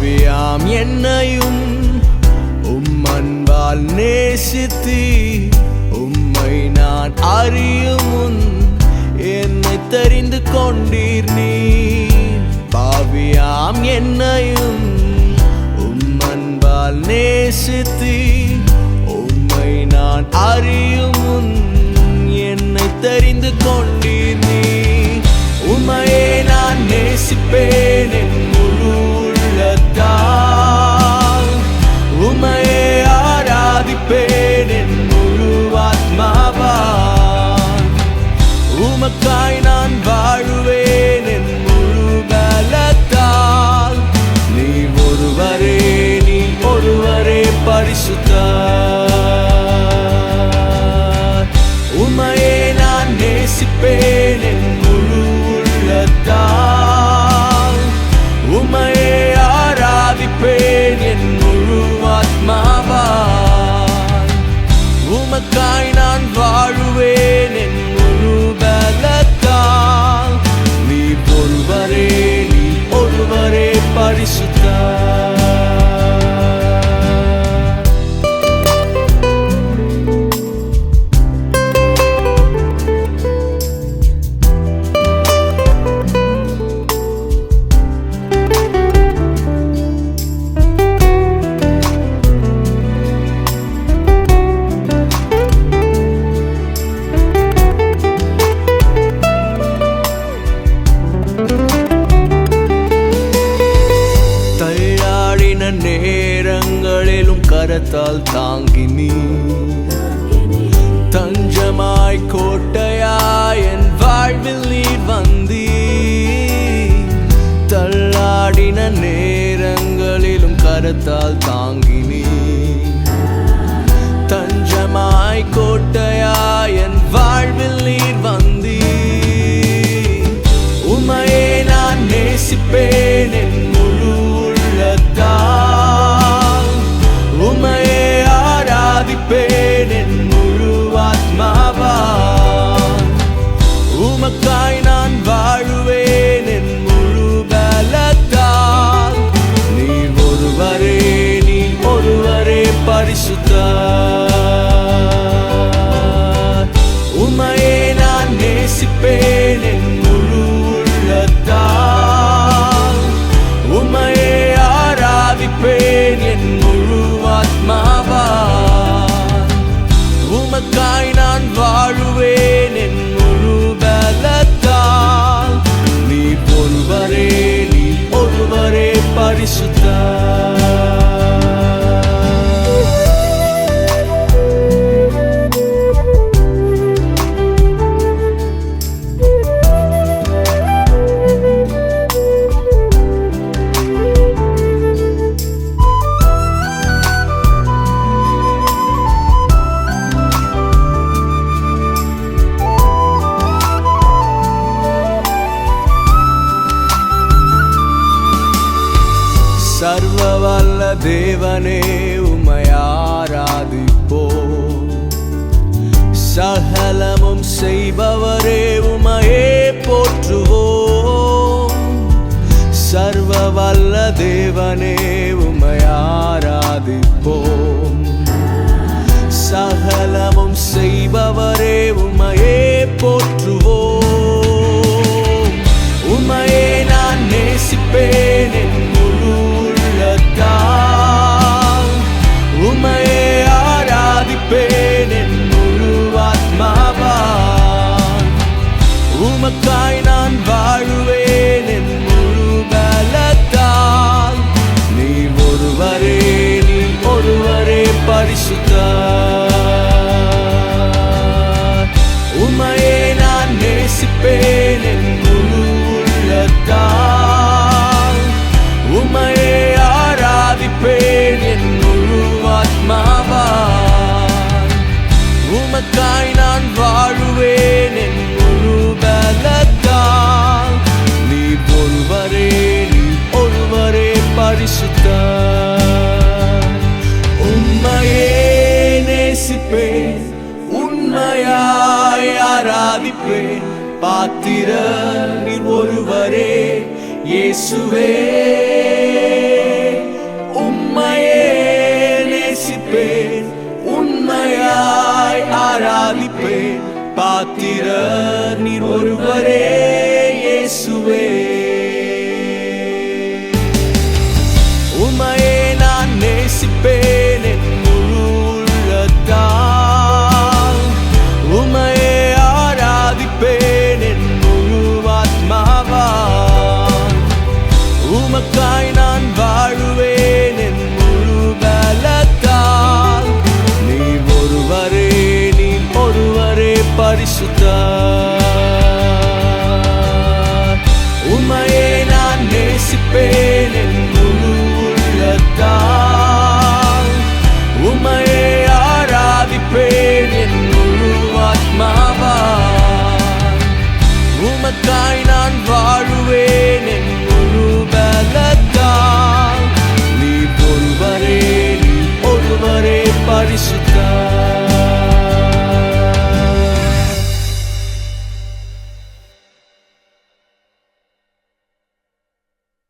பாவியாம் என்னையும் அன்பால் நேசித்தி உம்மை நான் அறியும் முன் என்னை தெரிந்து கொண்டீர் நீர். பாவியாம் என்னையும் அன்பால் நேசித்தி உம்மை நான் அறியும் முன் என்னை தெரிந்து கொண்டீர் நீர். உம்மையே நான் நேசிப்பேன் என் முழு உள்ளத்தால், உம்மையே ஆராதிப்பேன் என் முழு ஆத்மாவால். உமக்காய் நான் வாழுவேன் என் முழு பலத்தால். நீ ஒருவரே பரிசுத்தர். உம்மையே நான் நேசிப்பேன் என் முழு உள்ளத்தால், உம்மையே ஆராதிப்பேன் என் முழு ஆத்மாவால். உமக்காய் நான் வாழுவேன் என் முழு பலத்தால். நீ ஒருவரே பரிசுத்தர். நேரங்களிலும் கரத்தால் தாங்கி நீ தஞ்சமாய் கோட்டையாய் என் வாழ்வில் நீர் வந்தீ. தள்ளாடின நேரங்களிலும் கரத்தால் தாங்கி நீ தஞ்சமாய் கோட்டையாய் என் வாழ்வில் நீர் வந்தீ. உம்மையே நான் நேசிப்பேன் என் முழு உள்ளத்தால், உம்மையே ஆராதிப்பேன் என் முழு ஆத்மாவால். உமக்காய் நான் வாழுவேன் என் முழு பலத்தால். நீ ஒருவரே பரிசுத்தர். உம்மையே நான் நேசிப்பேன் என் முழு உள்ளத்தால், உம்மையே ஆராதிப்பேன் என் முழு ஆத்மாவால். உமக்காய் நான் வாழுவேன் என் முழு பலத்தால். நீ ஒருவரே பரிசுத்தர். சர்வவல்ல தேவனே உம்மை ஆராதிப்போம். சகலமும் செய்பவரே உம்மையே போற்றுவோம். சர்வவல்ல தேவனே உம்மை ஆராதிப்போம். சகலமும் செய்பவரே உம்மையே போற்றுவோம். உம்மையே நான் நேசிப்பேன் என் முழு உள்ளத்தால், உம்மையே ஆராதிப்பேன் என் முழு ஆத்மாவால். உமக்காய் நான் வாழுவேன் என் முழு பலத்தால். நீ ஒருவரே பரிசுத்தர். உம்மையே நான் நேசிப்பேன் என் முழு உள்ளத்தால், உம்மையே ஆராதிப்பேன் என் முழு ஆத்மாவால். உமக்காய் நான் வாழுவேன் என் முழு பலத்தால். நீ ஒருவரே பரிசுத்தர். உம்மையே நேசிப்பேன், உண்மையாய் ஆராதிப்பேன். பாத்திரர் நீர் ஒருவரே இயேசுவே. உமக்காய் நான் வாழுவேன் என் முழு பலத்தால். நீர் ஒருவரே பரிசுத்தர். உம்மையே நான் நேசிப்பேன் என் முழு உள்ளத்தால். உம்மையே ஆராதிப்பேன் என் முழு ஆத்மாவால். உமக்காய் நான் வாழுவேன் என் முழு பலத்தால். நீர் ஒருவரே பரிசுத்தர்.